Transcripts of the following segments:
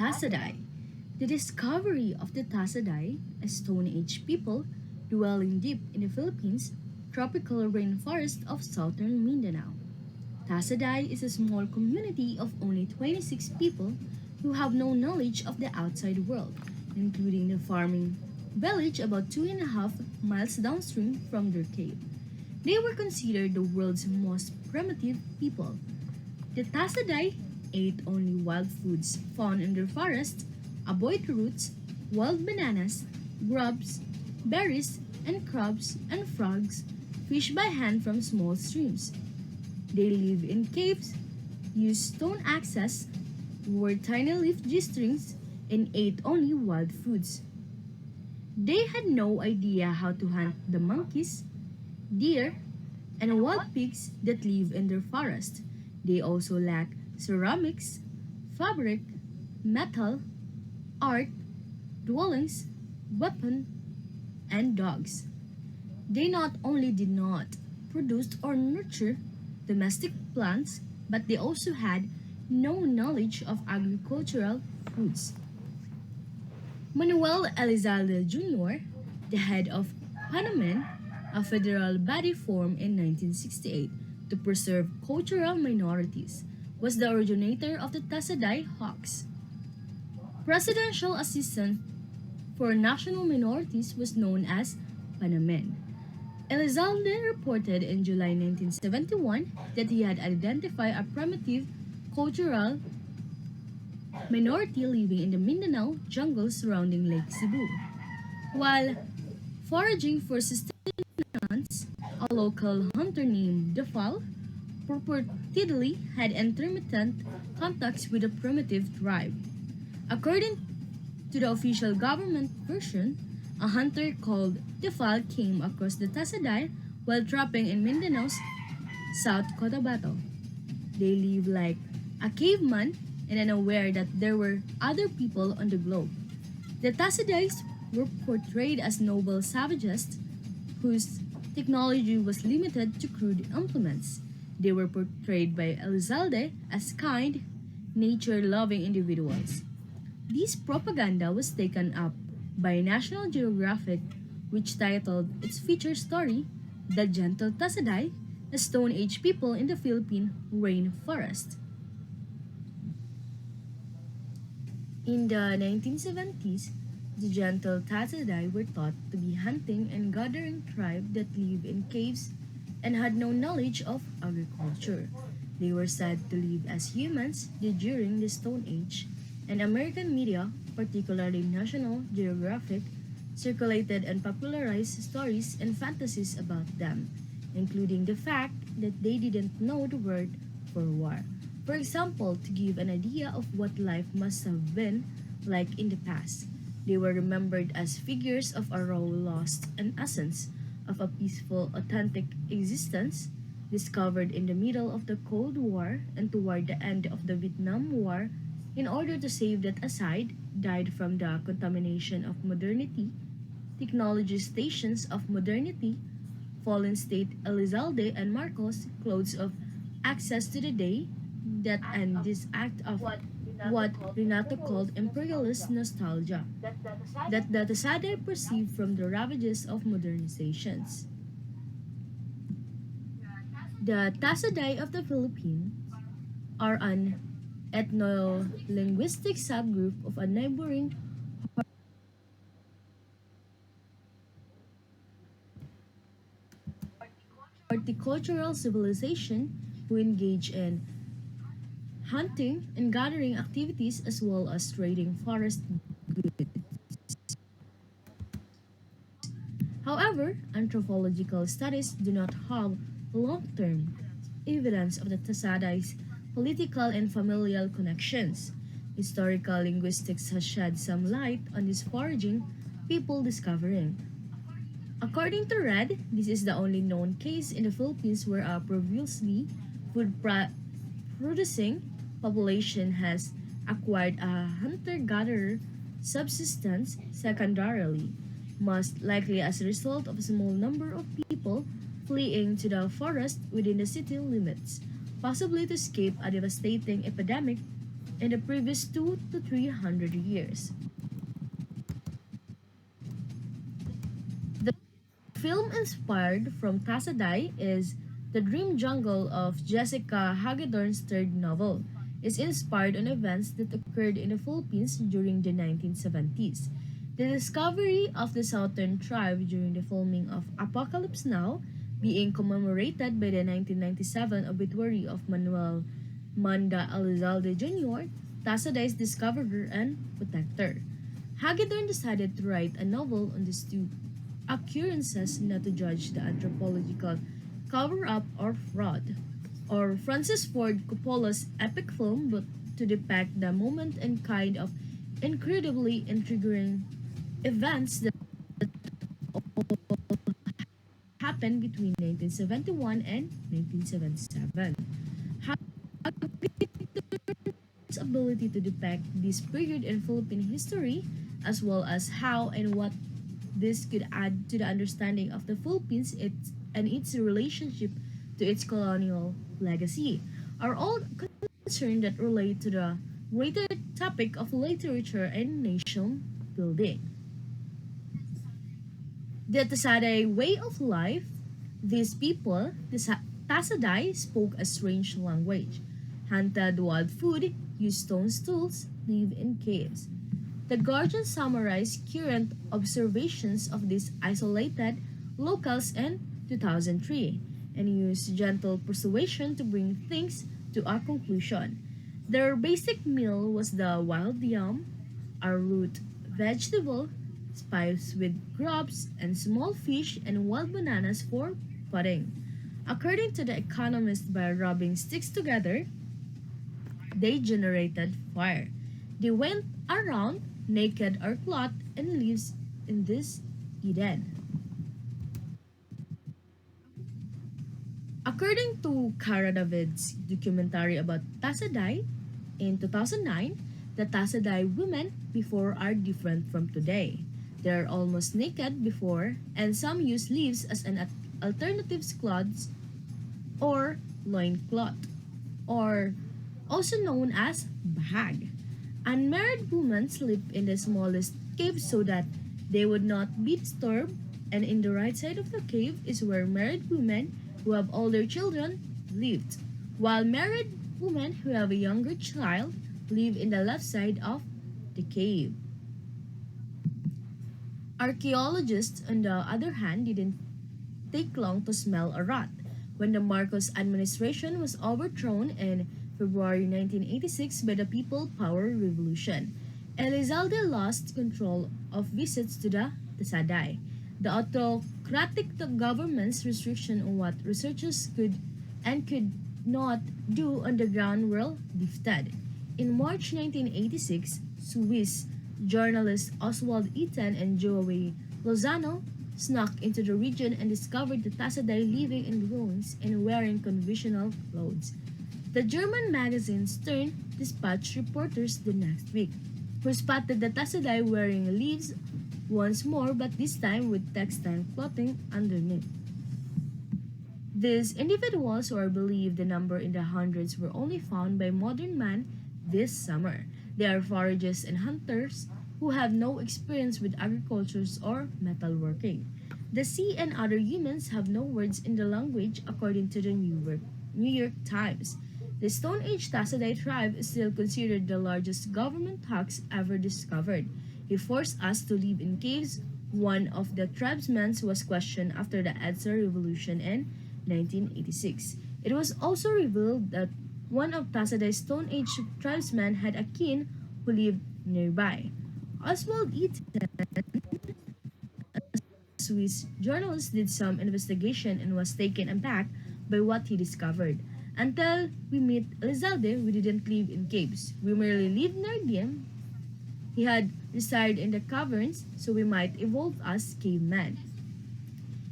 Tasaday. The discovery of the Tasaday, a Stone Age people dwelling deep in the Philippines, tropical rainforest of southern Mindanao. Tasaday is a small community of only 26 people who have no knowledge of the outside world, including the farming village about 2.5 miles downstream from their cave. They were considered the world's most primitive people. The Tasaday ate only wild foods found in their forest, avoid roots, wild bananas, grubs, berries, and crabs and frogs, fish by hand from small streams. They live in caves, use stone axes, wore tiny leaf G-strings, and ate only wild foods. They had no idea how to hunt the monkeys, deer, and wild pigs that live in their forest. They also lack ceramics, fabric, metal, art, dwellings, weapon, and dogs. They not only did not produce or nurture domestic plants, but they also had no knowledge of agricultural foods. Manuel Elizalde Jr., the head of Panamen, a federal body formed in 1968 to preserve cultural minorities, was the originator of the Tasaday hoax. Presidential assistant for national minorities was known as Panamen. Elizalde reported in July 1971 that he had identified a primitive cultural minority living in the Mindanao jungle surrounding Lake Cebu. While foraging for sustenance, a local hunter named Defal purportedly had intermittent contacts with a primitive tribe. According to the official government version, a hunter called Defal came across the Tasaday while trapping in Mindanao's South Cotabato. They live like a caveman and unaware that there were other people on the globe. The Tasadays were portrayed as noble savages whose technology was limited to crude implements. They were portrayed by Elizalde as kind, nature loving individuals. This propaganda was taken up by National Geographic, which titled its feature story, The Gentle Tasaday, the Stone Age People in the Philippine Rainforest. In the 1970s, the gentle Tasaday were thought to be hunting and gathering tribe that live in caves and had no knowledge of agriculture. They were said to live as humans did during the Stone Age, and American media, particularly National Geographic, circulated and popularized stories and fantasies about them, including the fact that they didn't know the word for war. For example, to give an idea of what life must have been like in the past, they were remembered as figures of a raw lost and essence of a peaceful, authentic existence discovered in the middle of the Cold War and toward the end of the Vietnam War in order to save that aside died from the contamination of modernity, technology stations of modernity, fallen state Elizalde and Marcos clothes of access to the day that and this act of what Renato called imperialist nostalgia that the Tasaday perceived from the ravages of modernizations. The Tasaday of the Philippines are an ethno-linguistic subgroup of a neighboring horticultural civilization who engage in hunting and gathering activities as well as trading forest goods. However, anthropological studies do not have long-term evidence of the Tasadai's political and familial connections. Historical linguistics has shed some light on this foraging people discovering. According to Red, this is the only known case in the Philippines where a previously food producing population has acquired a hunter-gatherer subsistence secondarily, most likely as a result of a small number of people fleeing to the forest within the city limits, possibly to escape a devastating epidemic in the previous 2 to 300 years. The film inspired from Tasaday is The Dream Jungle of Jessica Hagedorn's third novel. Is inspired on events that occurred in the Philippines during the 1970s. The discovery of the Southern Tribe during the filming of Apocalypse Now being commemorated by the 1997 obituary of Manuel Manda Elizalde Jr., Tasaday's discoverer and protector. Hagedorn decided to write a novel on these two occurrences, not to judge the anthropological cover-up or fraud, or Francis Ford Coppola's epic film, but to depict the moment and kind of incredibly intriguing events that happened between 1971 and 1977. His ability to depict this period in Philippine history, as well as how and what this could add to the understanding of the Philippines and its relationship to its colonial legacy, are all concerns that relate to the greater topic of literature and nation building. The Tasaday way of life, these people, the Tasaday, spoke a strange language, hunted wild food, used stone tools, lived in caves. The Guardian summarized current observations of these isolated locals in 2003 and used gentle persuasion to bring things to a conclusion. Their basic meal was the wild yam, a root vegetable, spiced with grubs and small fish and wild bananas for pudding. According to the economist, by rubbing sticks together, they generated fire. They went around naked or clothed and lives in this Eden. According to Cara David's documentary about Tasaday in 2009, the Tasaday women before are different from today. They're almost naked before, and some use leaves as an alternative clothes or loincloth, or also known as bahag. Unmarried women sleep in the smallest cave so that they would not be disturbed, and in the right side of the cave is where married women who have older children lived, while married women who have a younger child live in the left side of the cave. Archaeologists, on the other hand, didn't take long to smell a rat. When the Marcos administration was overthrown in February 1986 by the People Power Revolution, Elizalde lost control of visits to the Tasaday. The autocratic government's restriction on what researchers could and could not do on the ground were lifted. In March 1986, Swiss journalists Oswald Eaton and Joey Lozano snuck into the region and discovered the Tasaday living in ruins and wearing conventional clothes. The German magazine Stern dispatched reporters the next week, who spotted the Tasaday wearing leaves once more, but this time with textile clothing underneath. These individuals, who are believed the number in the hundreds, were only found by modern man this summer. They are foragers and hunters who have no experience with agriculture or metalworking. The sea and other humans have no words in the language, according to the New York Times. The Stone Age Tasaday tribe is still considered the largest government hoax ever discovered. He forced us to live in caves. One of the tribesmen was questioned after the EDSA revolution in 1986. It was also revealed that one of Tasaday's Stone Age tribesmen had a kin who lived nearby. Oswald Eaton, a Swiss journalist, did some investigation and was taken aback by what he discovered. Until we meet Elizalde, we didn't live in caves. We merely lived near them. He had resided in the caverns, so we might evolve as cavemen.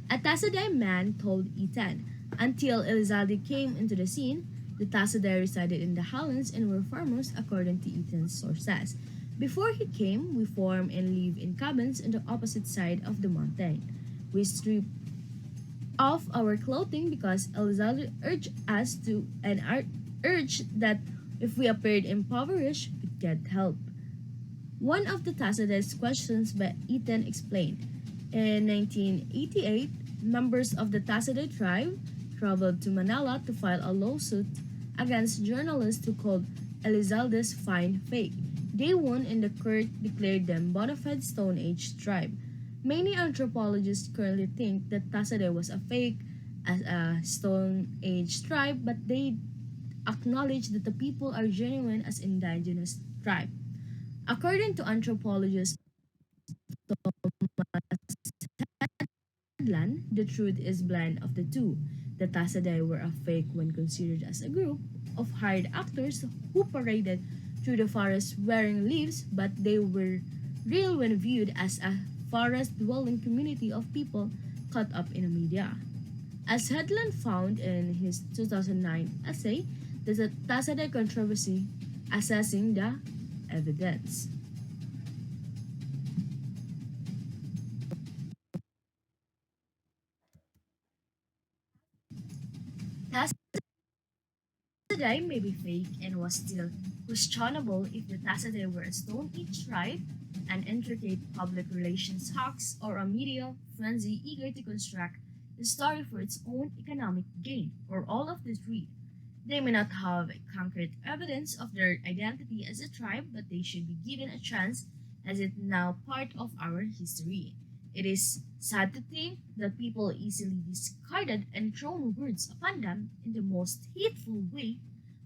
A Tasaday man told Eaton, until Elizalde came into the scene, the Tasaday resided in the highlands and were farmers, according to Eaton's sources. Before he came, we farmed and lived in cabins on the opposite side of the mountain. We stripped off our clothing because Elizalde urged us to and urged that If we appeared impoverished, we'd get help. One of the Tasaday's questions by Ethan explained. In 1988, members of the Tasaday tribe traveled to Manila to file a lawsuit against journalists who called Elizalde's find fake. They won and the court declared them bona fide Stone Age tribe. Many anthropologists currently think that Tasaday was a fake as a Stone Age tribe, but they acknowledge that the people are genuine as indigenous tribe. According to anthropologist Adlan, the truth is blend of the two. The Tasaday were a fake when considered as a group of hired actors who paraded through the forest wearing leaves, but they were real when viewed as a forest-dwelling community of people caught up in the media. As Hedlund found in his 2009 essay, the Tasaday controversy assessing the evidence. Tasaday may be fake and was still questionable if the Tasaday were a Stone Age tribe, an intricate public relations hoax, or a media frenzy eager to construct the story for its own economic gain, or all of the three. They may not have concrete evidence of their identity as a tribe, but they should be given a chance as it now part of our history. It is sad to think that people easily discarded and thrown words upon them in the most hateful way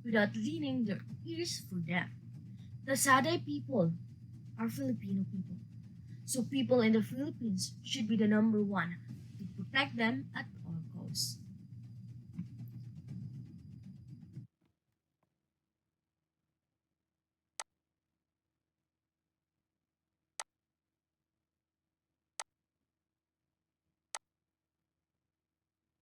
without leaning their ears for them. The Saday people are Filipino people, so people in the Philippines should be the number one to protect them at